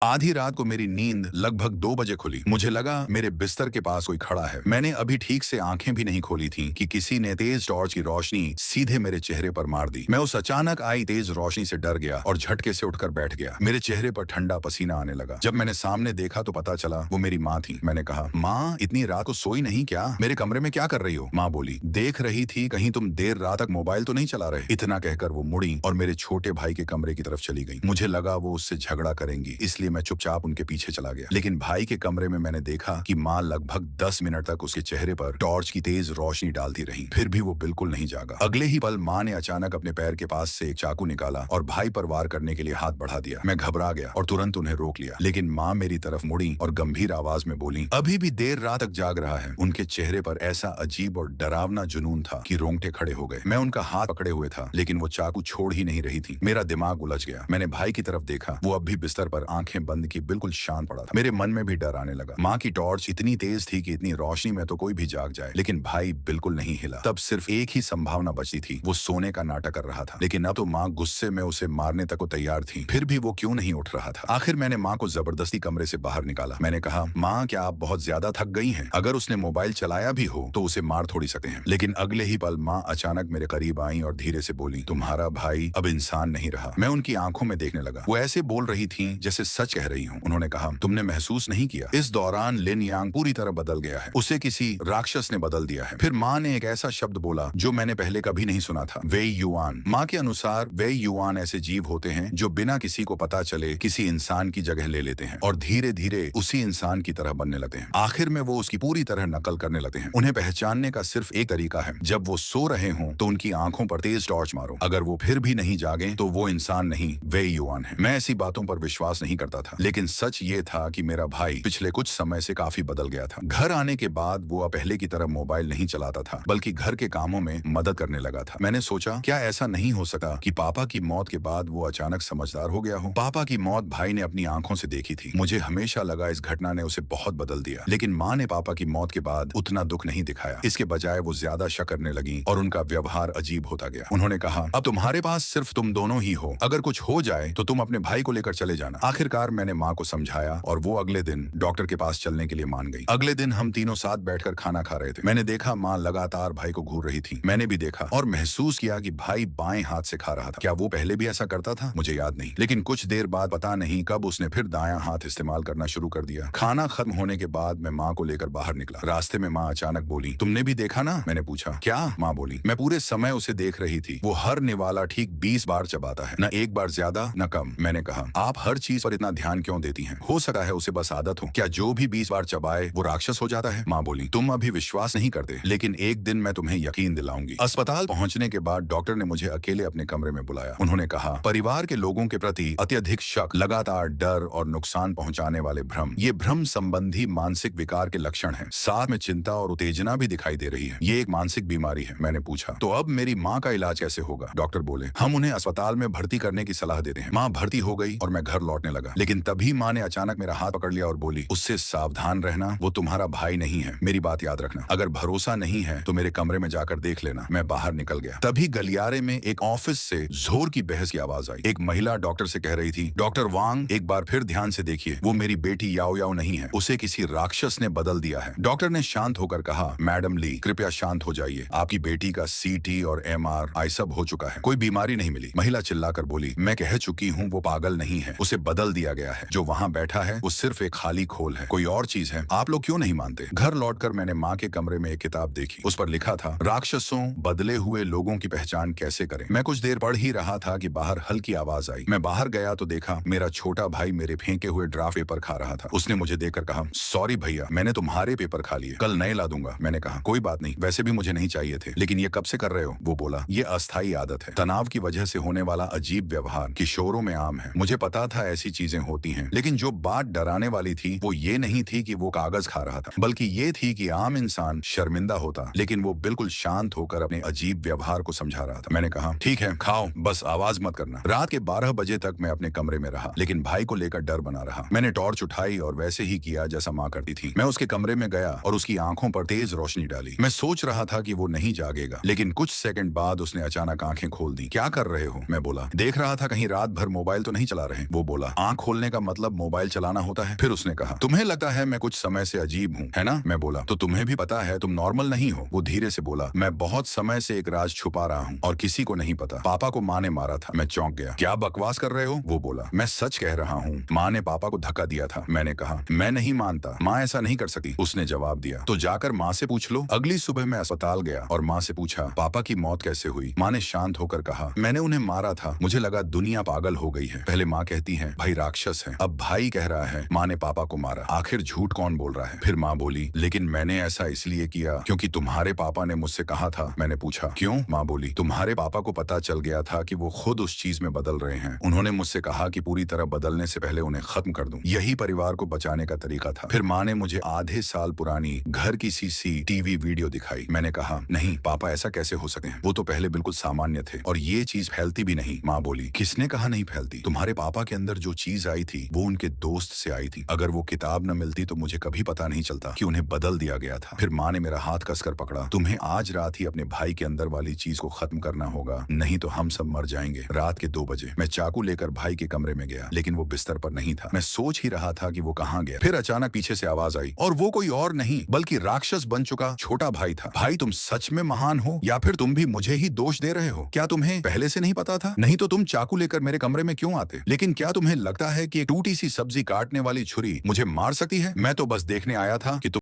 आधी रात को मेरी नींद लगभग 2 बजे खुली। मुझे लगा मेरे बिस्तर के पास कोई खड़ा है। मैंने अभी ठीक से आंखें भी नहीं खोली थीं कि किसी ने तेज टॉर्च की रोशनी सीधे मेरे चेहरे पर मार दी। मैं उस अचानक आई तेज रोशनी से डर गया और झटके से उठकर बैठ गया। मेरे चेहरे पर ठंडा पसीना आने लगा। जब मैंने सामने देखा तो पता चला वो मेरी माँ थी। मैंने कहा, माँ इतनी रात को सोई नहीं क्या? मेरे कमरे में क्या कर रही हो? माँ बोली, देख रही थी कहीं तुम देर रात तक मोबाइल तो नहीं चला रहे। इतना कहकर वो मुड़ी और मेरे छोटे भाई के कमरे की तरफ चली गई। मुझे लगा वो उससे झगड़ा करेंगी, इसलिए मैं चुपचाप उनके पीछे चला गया। लेकिन भाई के कमरे में मैंने देखा कि माँ लगभग 10 मिनट तक उसके चेहरे पर टॉर्च की तेज रोशनी डालती रही। फिर भी वो बिल्कुल नहीं जागा। अगले ही पल माँ ने अचानक अपने पैर के पास से एक चाकू निकाला और भाई पर वार करने के लिए हाथ बढ़ा दिया। मैं घबरा गया और तुरंत उन्हें रोक लिया। लेकिन माँ मेरी तरफ मुड़ी और गंभीर आवाज में बोली, अभी भी देर रात तक जाग रहा है। उनके चेहरे पर ऐसा अजीब और डरावना जुनून था कि रोंगटे खड़े हो गए। मैं उनका हाथ पकड़े हुए था, लेकिन वो चाकू छोड़ ही नहीं रही थी। मेरा दिमाग उलझ गया। मैंने भाई की तरफ देखा। वो अब भी बिस्तर पर आंखें बंद की बिल्कुल शांत पड़ा था। मेरे मन में भी डर आने लगा। माँ की टॉर्च इतनी तेज थी कि इतनी रोशनी में तो कोई भी जाग जाए, लेकिन भाई बिल्कुल नहीं हिला। तब सिर्फ एक ही संभावना बची थी, वो सोने का नाटक कर रहा था। लेकिन अब तो माँ गुस्से में उसे मारने तक को तैयार थी, फिर भी वो क्यों नहीं उठ रहा था। आखिर मैंने माँ को जबरदस्ती कमरे से बाहर निकाला। मैंने कहा, माँ क्या आप बहुत ज्यादा थक गई हैं? अगर उसने मोबाइल चलाया भी हो तो उसे मार थोड़ी सकते हैं। लेकिन अगले ही पल माँ अचानक मेरे करीब आई और धीरे से बोली, तुम्हारा भाई अब इंसान नहीं रहा। मैं उनकी आंखों में देखने लगा। वो ऐसे बोल रही थी जैसे सच कह रही हूँ। उन्होंने कहा, तुमने महसूस नहीं किया? इस दौरान लिन यांग पूरी तरह बदल गया है। उसे किसी राक्षस ने बदल दिया है। फिर माँ ने एक ऐसा शब्द बोला जो मैंने पहले कभी नहीं सुना था, वेई युआन। माँ के अनुसार वेई युआन ऐसे जीव होते हैं जो बिना किसी को पता चले किसी इंसान की जगह ले लेते हैं और धीरे धीरे उसी इंसान की तरह बनने लगते हैं। आखिर में वो उसकी पूरी तरह नकल करने लगते हैं। उन्हें पहचानने का सिर्फ एक तरीका है, जब वो सो रहे हों तो उनकी आंखों पर तेज टॉर्च मारो। अगर वो फिर भी नहीं जागे तो वो इंसान नहीं, वेई युआन है। मैं ऐसी बातों पर विश्वास नहीं करता था, लेकिन सच ये था कि मेरा भाई पिछले कुछ समय से काफी बदल गया था। घर आने के बाद वो अब पहले की तरह मोबाइल नहीं चलाता था, बल्कि घर के कामों में मदद करने लगा था। मैंने सोचा, क्या ऐसा नहीं हो सकता कि पापा की मौत के बाद वो अचानक समझदार हो गया हो? पापा की मौत भाई ने अपनी आंखों से देखी थी। मुझे हमेशा लगा इस घटना ने उसे बहुत बदल दिया। लेकिन माँ ने पापा की मौत के बाद उतना दुख नहीं दिखाया। इसके बजाय वो ज्यादा शक करने लगी और उनका व्यवहार अजीब होता गया। उन्होंने कहा, अब तुम्हारे पास सिर्फ तुम दोनों ही हो। अगर कुछ हो जाए तो तुम अपने भाई को लेकर चले जाना। आखिरकार मैंने माँ को समझाया और वो अगले दिन डॉक्टर के पास चलने के लिए मान गई। अगले दिन हम तीनों साथ बैठकर खाना खा रहे थे। मैंने देखा माँ लगातार भाई को घूर रही थी। मैंने भी देखा और महसूस किया कि भाई बाएं हाथ से खा रहा था। क्या वो पहले भी ऐसा करता था? मुझे याद नहीं। लेकिन कुछ देर बाद पता नहीं कब उसने फिर दायां हाथ इस्तेमाल करना शुरू कर दिया। खाना खत्म होने के बाद मैं माँ को लेकर बाहर निकला। रास्ते में माँ अचानक बोली, तुमने भी देखा ना? मैंने पूछा, क्या? माँ बोली, मैं पूरे समय उसे देख रही थी। वो हर निवाला ठीक 20 बार चबाता है, न एक बार ज्यादा न कम। मैंने कहा, आप हर चीज पर इतना ध्यान क्यों देती हैं? हो सकता है उसे बस आदत हो। क्या जो भी 20 बार चबाए वो राक्षस हो जाता है? माँ बोली, तुम अभी विश्वास नहीं करते, लेकिन एक दिन मैं तुम्हें यकीन दिलाऊंगी। अस्पताल पहुंचने के बाद डॉक्टर ने मुझे अकेले अपने कमरे में बुलाया। उन्होंने कहा, परिवार के लोगों के प्रति अत्यधिक शक, लगातार डर और नुकसान पहुंचाने वाले भ्रम, ये भ्रम संबंधी मानसिक विकार के लक्षण हैं। साथ में चिंता और उत्तेजना भी दिखाई दे रही है। ये एक मानसिक बीमारी है। मैंने पूछा, तो अब मेरी माँ का इलाज कैसे होगा? डॉक्टर बोले, हम उन्हें अस्पताल में भर्ती करने की सलाह देते हैं। माँ भर्ती हो गई और मैं घर लौटने लगा। लेकिन तभी माँ ने अचानक मेरा हाथ पकड़ लिया और बोली, उससे सावधान रहना, वो तुम्हारा भाई नहीं है। मेरी बात याद रखना। अगर भरोसा नहीं है तो मेरे कमरे में जाकर देख लेना। मैं बाहर निकल गया। तभी गलियारे में एक ऑफिस से जोर की बहस की आवाज आई। एक महिला डॉक्टर से कह रही थी, डॉक्टर वांग, एक बार फिर ध्यान से देखिए, वो मेरी बेटी याओ याओ नहीं है। उसे किसी राक्षस ने बदल दिया है। डॉक्टर ने शांत होकर कहा, मैडम ली, कृपया शांत हो जाइए। आपकी बेटी का सीटी और MRI सब हो चुका है, कोई बीमारी नहीं मिली। महिला चिल्लाकर बोली, मैं कह चुकी हूँ वो पागल नहीं है, उसे बदल दिया गया है। जो वहाँ बैठा है वो सिर्फ एक खाली खोल है, कोई और चीज है। आप लोग क्यों नहीं मानते? घर लौटकर मैंने माँ के कमरे में एक किताब देखी। उस पर लिखा था, राक्षसों बदले हुए लोगों की पहचान कैसे करें। मैं कुछ देर पढ़ ही रहा था कि बाहर हल्की आवाज आई। मैं बाहर गया तो देखा मेरा छोटा भाई मेरे फेंके हुए ड्राफ्ट पेपर खा रहा था। उसने मुझे देखकर कहा, सॉरी भैया, मैंने तुम्हारे पेपर खा लिए, कल नए ला दूंगा। मैंने कहा, कोई बात नहीं, वैसे भी मुझे नहीं चाहिए थे, लेकिन ये कब से कर रहे हो? वो बोला, ये अस्थायी आदत है। तनाव की वजह से होने वाला अजीब व्यवहार किशोरों में आम है। मुझे पता था ऐसी चीजें होती हैं, लेकिन जो बात डराने वाली थी वो ये नहीं थी कि वो कागज खा रहा था, बल्कि ये थी कि आम इंसान शर्मिंदा होता, लेकिन वो बिल्कुल शांत होकर अपने अजीब व्यवहार को समझा रहा था। मैंने कहा, ठीक है, खाओ, बस आवाज मत करना। रात के 12 बजे तक मैं अपने कमरे में रहा, लेकिन भाई को लेकर डर बना रहा। मैंने टॉर्च उठाई और वैसे ही किया जैसा माँ करती थी। मैं उसके कमरे में गया और उसकी आंखों पर तेज रोशनी डाली। मैं सोच रहा था कि वो नहीं जागेगा, लेकिन कुछ सेकंड बाद उसने अचानक आंखें खोल दी। क्या कर रहे हो? मैं बोला, देख रहा था कहीं रात भर मोबाइल तो नहीं चला रहे। वो बोला, आंख खोलने का मतलब मोबाइल चलाना होता है। फिर उसने कहा, तुम्हें लगता है मैं कुछ समय से अजीब हूँ, है ना? मैं बोला, तो तुम्हें भी पता है तुम नॉर्मल नहीं हो। वो धीरे से बोला, मैं बहुत समय से एक राज छुपा रहा हूँ और किसी को नहीं पता। पापा को माँ ने मारा था। मैं चौंक गया। क्या बकवास कर रहे हो? वो बोला, मैं सच कह रहा हूँ, माँ ने पापा को धक्का दिया था। मैंने कहा, मैं नहीं मानता, माँ ऐसा नहीं कर सकती। उसने जवाब दिया, तो जाकर माँ से पूछ लो। अगली सुबह मैं अस्पताल गया और माँ से पूछा, पापा की मौत कैसे हुई? माँ ने शांत होकर कहा, मैंने उन्हें मारा था, मुझे लगा दुनिया पागल हो गई है। पहले माँ कहती है, भाई राक्षस है। अब भाई कह रहा है माँ ने पापा को मारा। आखिर झूठ कौन बोल रहा है? फिर माँ बोली, लेकिन मैंने ऐसा इसलिए किया क्योंकि तुम्हारे पापा ने मुझसे कहा था। मैंने पूछा, क्यों? माँ बोली, तुम्हारे पापा को पता चल गया था कि वो खुद उस चीज में बदल रहे हैं। उन्होंने मुझसे कहा कि पूरी तरह बदलने से पहले उन्हें खत्म कर दूं। यही परिवार को बचाने का तरीका था। फिर माँ ने मुझे आधे साल पुरानी घर की CCTV वीडियो दिखाई। मैंने कहा, नहीं पापा, ऐसा कैसे हो सकते हैं? वो तो पहले बिल्कुल सामान्य थे और ये चीज फैलती भी नहीं। माँ बोली, किसने कहा नहीं फैलती? तुम्हारे पापा के अंदर जो चीज आई थी वो उनके दोस्त से आई थी। अगर वो किताब न मिलती तो मुझे कभी पता नहीं चलता कि उन्हें बदल दिया गया था। फिर माँ ने मेरा हाथ कसकर पकड़ा, तुम्हें आज रात ही अपने भाई के अंदर वाली चीज को खत्म करना होगा, नहीं तो हम सब मर जाएंगे। रात के 2 बजे मैं चाकू लेकर भाई के कमरे में गया, लेकिन वो बिस्तर पर नहीं था। मैं सोच ही रहा था कि वो कहाँ गया। फिर अचानक पीछे से आवाज आई और वो कोई और नहीं बल्कि राक्षस बन चुका छोटा भाई था। भाई, तुम सच में महान हो या फिर तुम भी मुझे ही दोष दे रहे हो? क्या तुम्हें पहले से नहीं पता था? नहीं तो तुम चाकू लेकर मेरे कमरे में क्यों आते? लेकिन क्या तुम्हें लगता है कि एक टूटी सी सब्जी काटने वाली छुरी मुझे मार सकती है? मैं तो बस देखने आया था कि